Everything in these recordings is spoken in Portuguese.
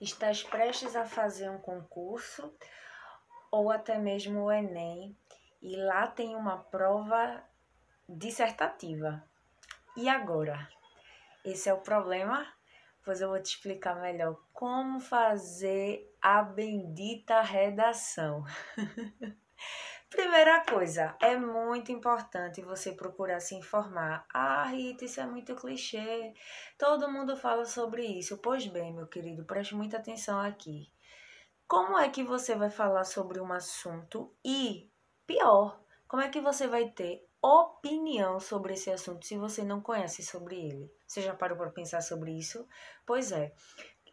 Estás prestes a fazer um concurso ou até mesmo o Enem e lá tem uma prova dissertativa. E agora? Esse é o problema? Pois eu vou te explicar melhor como fazer a bendita redação. Primeira coisa, é muito importante você procurar se informar. Ah, Rita, isso é muito clichê. Todo mundo fala sobre isso. Pois bem, meu querido, preste muita atenção aqui. Como é que você vai falar sobre um assunto e, pior, como é que você vai ter opinião sobre esse assunto se você não conhece sobre ele? Você já parou para pensar sobre isso? Pois é.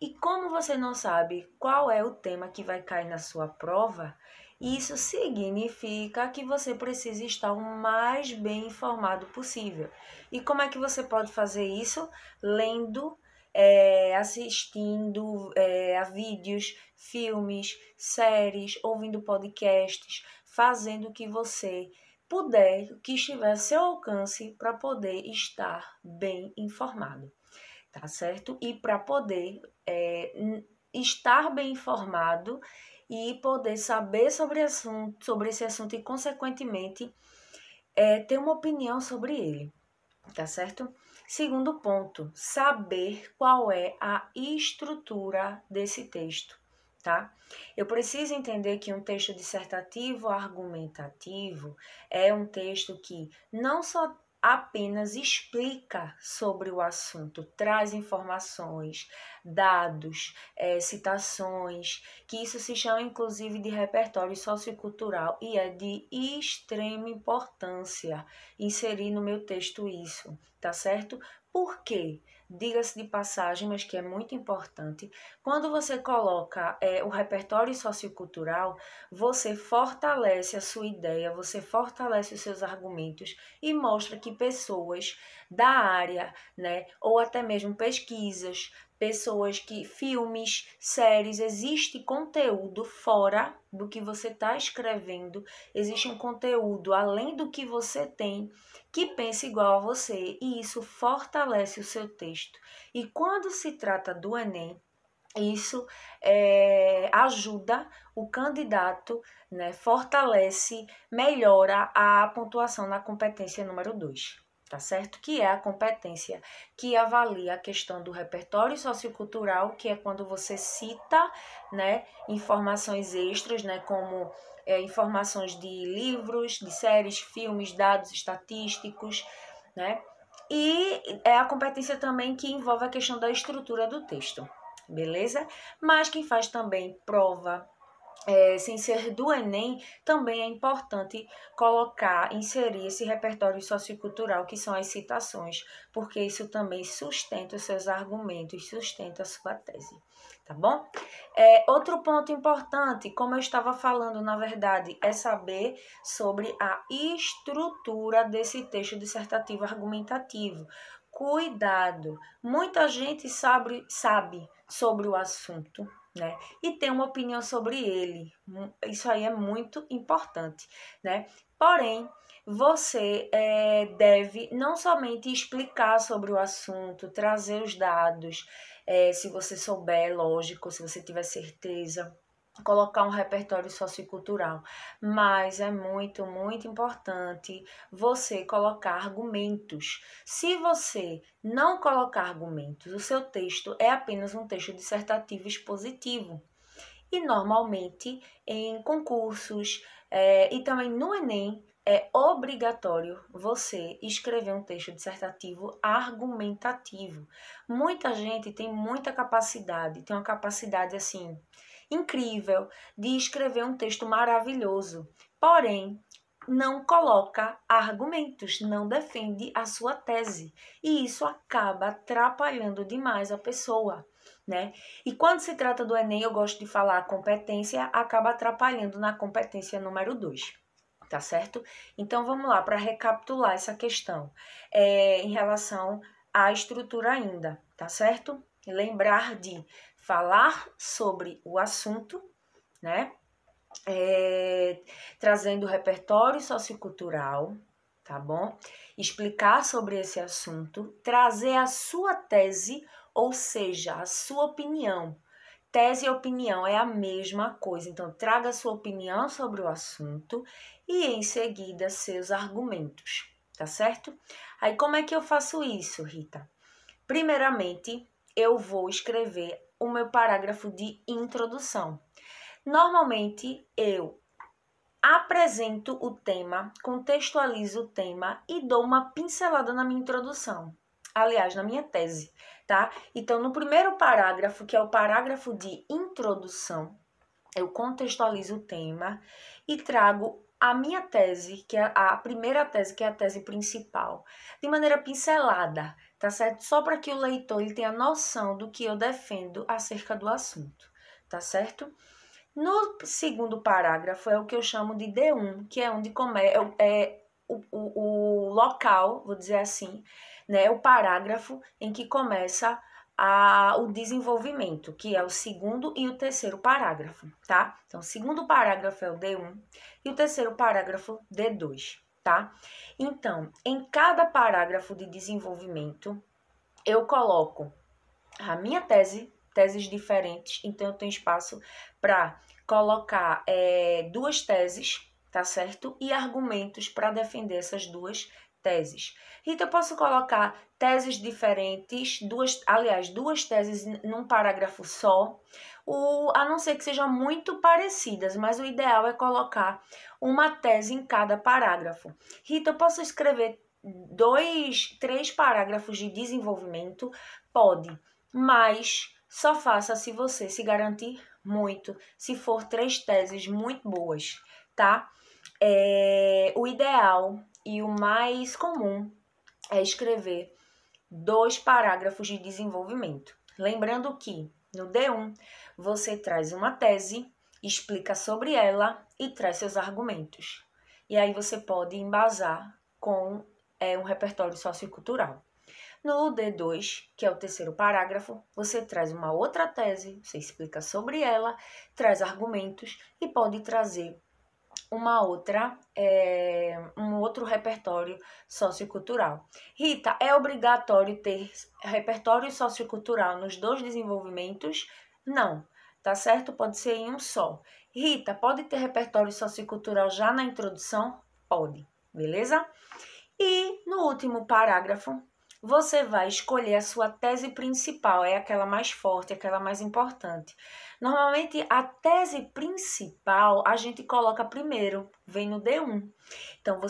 E como você não sabe qual é o tema que vai cair na sua prova, isso significa que você precisa estar o mais bem informado possível. E como é que você pode fazer isso? Lendo, assistindo a vídeos, filmes, séries, ouvindo podcasts, fazendo o que você puder, o que estiver a seu alcance para poder estar bem informado, tá certo? E para poder estar bem informado e poder saber sobre esse assunto e, consequentemente, ter uma opinião sobre ele, tá certo? Segundo ponto, saber qual é a estrutura desse texto, tá? Eu preciso entender que um texto dissertativo argumentativo é um texto que não só apenas explica sobre o assunto, traz informações, dados, citações, que isso se chama inclusive de repertório sociocultural e é de extrema importância inserir no meu texto isso, tá certo? Por quê? Diga-se de passagem, mas que é muito importante, quando você coloca o repertório sociocultural, você fortalece a sua ideia, você fortalece os seus argumentos e mostra que pessoas da área, né, ou até mesmo pesquisas, pessoas que, filmes, séries, existe conteúdo fora do que você está escrevendo, existe um conteúdo além do que você tem que pensa igual a você e isso fortalece o seu texto. E quando se trata do Enem, isso ajuda o candidato, né, fortalece, melhora a pontuação na competência número 2, tá certo? Que é a competência que avalia a questão do repertório sociocultural, que é quando você cita, né, informações extras, né, como informações de livros, de séries, filmes, dados estatísticos, né? E é a competência também que envolve a questão da estrutura do texto, beleza? Mas quem faz também prova sem ser do Enem, também é importante colocar, inserir esse repertório sociocultural, que são as citações, porque isso também sustenta os seus argumentos, sustenta a sua tese, tá bom? Outro ponto importante, como eu estava falando, na verdade, é saber sobre a estrutura desse texto dissertativo argumentativo. Cuidado, muita gente sabe sobre o assunto, né? E tem uma opinião sobre ele. Isso aí é muito importante, né? Porém, você deve não somente explicar sobre o assunto, trazer os dados, se você souber, lógico, se você tiver certeza, colocar um repertório sociocultural, mas é muito, muito importante você colocar argumentos. Se você não colocar argumentos, o seu texto é apenas um texto dissertativo expositivo. E normalmente em concursos e também no Enem é obrigatório você escrever um texto dissertativo argumentativo. Muita gente tem muita capacidade, tem uma capacidade assim incrível de escrever um texto maravilhoso, porém não coloca argumentos, não defende a sua tese. E isso acaba atrapalhando demais a pessoa, né? E quando se trata do Enem, eu gosto de falar a competência, acaba atrapalhando na competência número 2, tá certo? Então, vamos lá, para recapitular essa questão, em relação à estrutura ainda, tá certo? Lembrar de falar sobre o assunto, né? Trazendo o repertório sociocultural, tá bom? Explicar sobre esse assunto, trazer a sua tese, ou seja, a sua opinião, Tese e opinião é a mesma coisa, então traga sua opinião sobre o assunto e em seguida seus argumentos, tá certo? Aí como é que eu faço isso, Rita? Primeiramente, eu vou escrever o meu parágrafo de introdução. Normalmente, eu apresento o tema, contextualizo o tema e dou uma pincelada na minha introdução. Aliás, na minha tese, tá? Então, no primeiro parágrafo, que é o parágrafo de introdução, eu contextualizo o tema e trago a minha tese, que é a primeira tese, que é a tese principal, de maneira pincelada, tá certo? Só para que o leitor ele tenha noção do que eu defendo acerca do assunto, tá certo? No segundo parágrafo é o que eu chamo de D1, que é onde é o local, vou dizer assim, né, o parágrafo em que começa o desenvolvimento, que é o segundo e o terceiro parágrafo, tá? Então, o segundo parágrafo é o D1 e o terceiro parágrafo D2, tá? Então, em cada parágrafo de desenvolvimento, eu coloco a minha teses diferentes, então eu tenho espaço para colocar duas teses, tá certo? E argumentos para defender essas duas teses. Então, eu posso colocar teses diferentes, duas teses num parágrafo só, a não ser que sejam muito parecidas, mas o ideal é colocar uma tese em cada parágrafo. Rita, eu posso escrever 3 parágrafos de desenvolvimento? Pode, mas só faça se você se garantir muito, se for 3 teses muito boas, tá? O ideal e o mais comum é escrever 2 parágrafos de desenvolvimento. Lembrando que no D1 você traz uma tese, explica sobre ela e traz seus argumentos. E aí você pode embasar com um repertório sociocultural. No D2, que é o terceiro parágrafo, você traz uma outra tese, você explica sobre ela, traz argumentos e pode trazer um outro repertório sociocultural. Rita, é obrigatório ter repertório sociocultural nos 2 desenvolvimentos? Não, tá certo? Pode ser em um só. Rita, pode ter repertório sociocultural já na introdução? Pode, beleza? E no último parágrafo, você vai escolher a sua tese principal, é aquela mais forte, aquela mais importante. Normalmente, a tese principal a gente coloca primeiro, vem no D1. Então,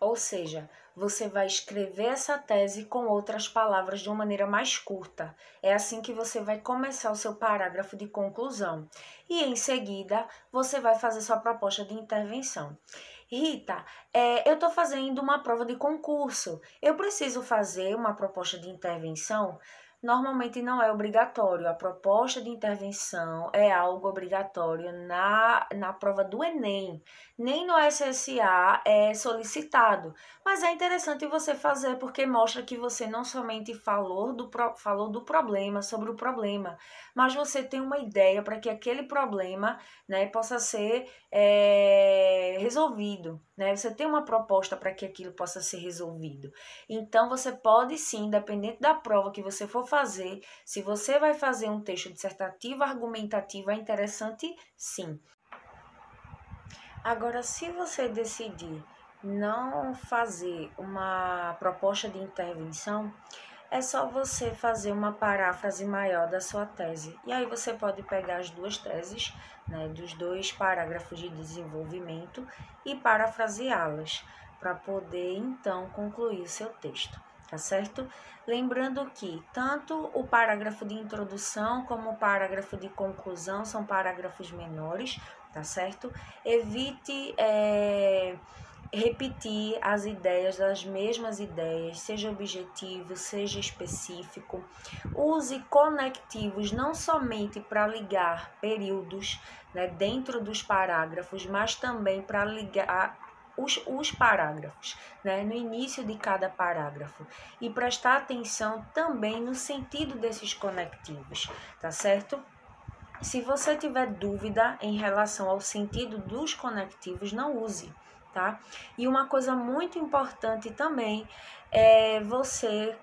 ou seja, você vai escrever essa tese com outras palavras de uma maneira mais curta. É assim que você vai começar o seu parágrafo de conclusão. E em seguida, você vai fazer sua proposta de intervenção. Rita, eu estou fazendo uma prova de concurso. Eu preciso fazer uma proposta de intervenção? Normalmente não é obrigatório. A proposta de intervenção é algo obrigatório na prova do Enem. Nem no SSA é solicitado. Mas é interessante você fazer porque mostra que você não somente falou do problema, sobre o problema, mas você tem uma ideia para que aquele problema, né, possa ser resolvido. Né? Você tem uma proposta para que aquilo possa ser resolvido. Então, você pode sim, independente da prova que você for fazer, se você vai fazer um texto dissertativo, argumentativo, é interessante sim. Agora, se você decidir não fazer uma proposta de intervenção, é só você fazer uma paráfrase maior da sua tese. E aí você pode pegar as 2 teses, né, dos 2 parágrafos de desenvolvimento e parafraseá-las, para poder então concluir o seu texto, tá certo? Lembrando que tanto o parágrafo de introdução como o parágrafo de conclusão são parágrafos menores, tá certo? Evite repetir as ideias, as mesmas ideias, seja objetivo, seja específico. Use conectivos não somente para ligar períodos, né, dentro dos parágrafos, mas também para ligar os parágrafos, né, no início de cada parágrafo. E prestar atenção também no sentido desses conectivos, tá certo? Se você tiver dúvida em relação ao sentido dos conectivos, não use, tá? E uma coisa muito importante também é você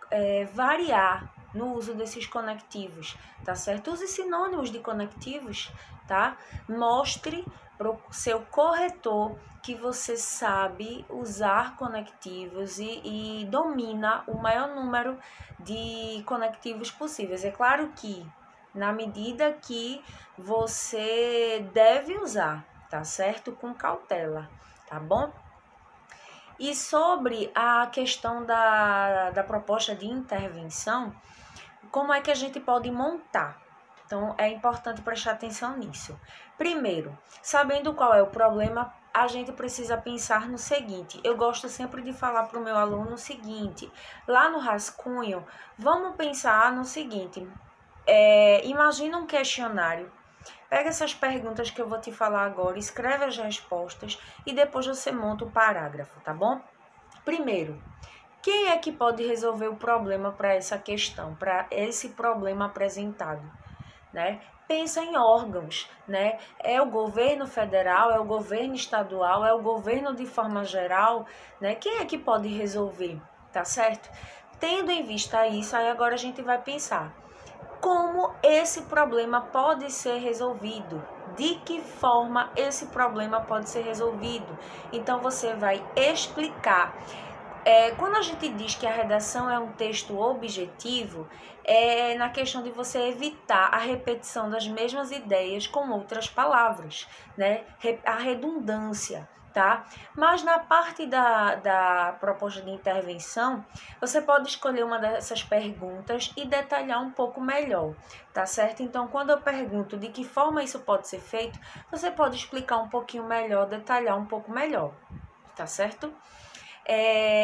variar no uso desses conectivos, tá certo? Use sinônimos de conectivos, tá? Mostre para o seu corretor que você sabe usar conectivos e domina o maior número de conectivos possíveis. É claro que na medida que você deve usar, tá certo? Com cautela, tá bom? E sobre a questão da proposta de intervenção, como é que a gente pode montar? Então, é importante prestar atenção nisso. Primeiro, sabendo qual é o problema, a gente precisa pensar no seguinte. Eu gosto sempre de falar para o meu aluno o seguinte. Lá no rascunho, vamos pensar no seguinte. Imagina um questionário. Pega essas perguntas que eu vou te falar agora, escreve as respostas e depois você monta o parágrafo, tá bom? Primeiro, quem é que pode resolver o problema para essa questão, para esse problema apresentado, né? Pensa em órgãos, né? É o governo federal, é o governo estadual, é o governo de forma geral, né? Quem é que pode resolver, tá certo? Tendo em vista isso, aí agora a gente vai pensar como esse problema pode ser resolvido, de que forma esse problema pode ser resolvido. Então você vai explicar. Quando a gente diz que a redação é um texto objetivo, é na questão de você evitar a repetição das mesmas ideias com outras palavras, né? A redundância, tá? Mas na parte da proposta de intervenção, você pode escolher uma dessas perguntas e detalhar um pouco melhor, tá certo? Então, quando eu pergunto de que forma isso pode ser feito, você pode explicar um pouquinho melhor, detalhar um pouco melhor, tá certo?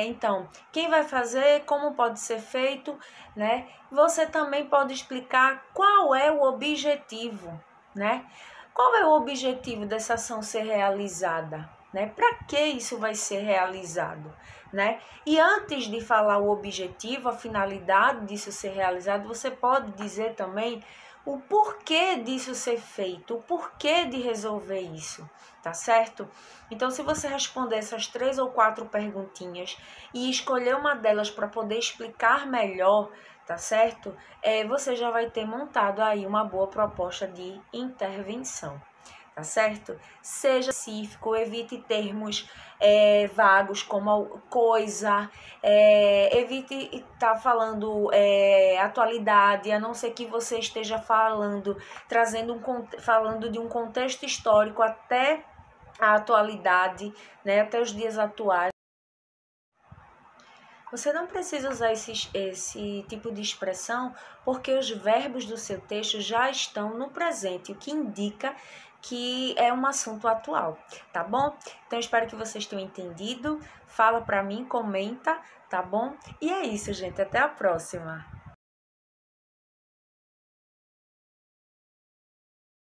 Então, quem vai fazer, como pode ser feito, né? Você também pode explicar qual é o objetivo, né? Qual é o objetivo dessa ação ser realizada, né? Para que isso vai ser realizado, né? E antes de falar o objetivo, a finalidade disso ser realizado, você pode dizer também o porquê disso ser feito, o porquê de resolver isso, tá certo? Então, se você responder essas 3 ou 4 perguntinhas e escolher uma delas para poder explicar melhor, tá certo? Você já vai ter montado aí uma boa proposta de intervenção. Tá certo? Seja específico, evite termos vagos como coisa, evite estar falando atualidade, a não ser que você esteja falando, falando de um contexto histórico até a atualidade, né, até os dias atuais. Você não precisa usar esse tipo de expressão porque os verbos do seu texto já estão no presente, o que indica que é um assunto atual, tá bom? Então, espero que vocês tenham entendido. Fala pra mim, comenta, tá bom? E é isso, gente. Até a próxima!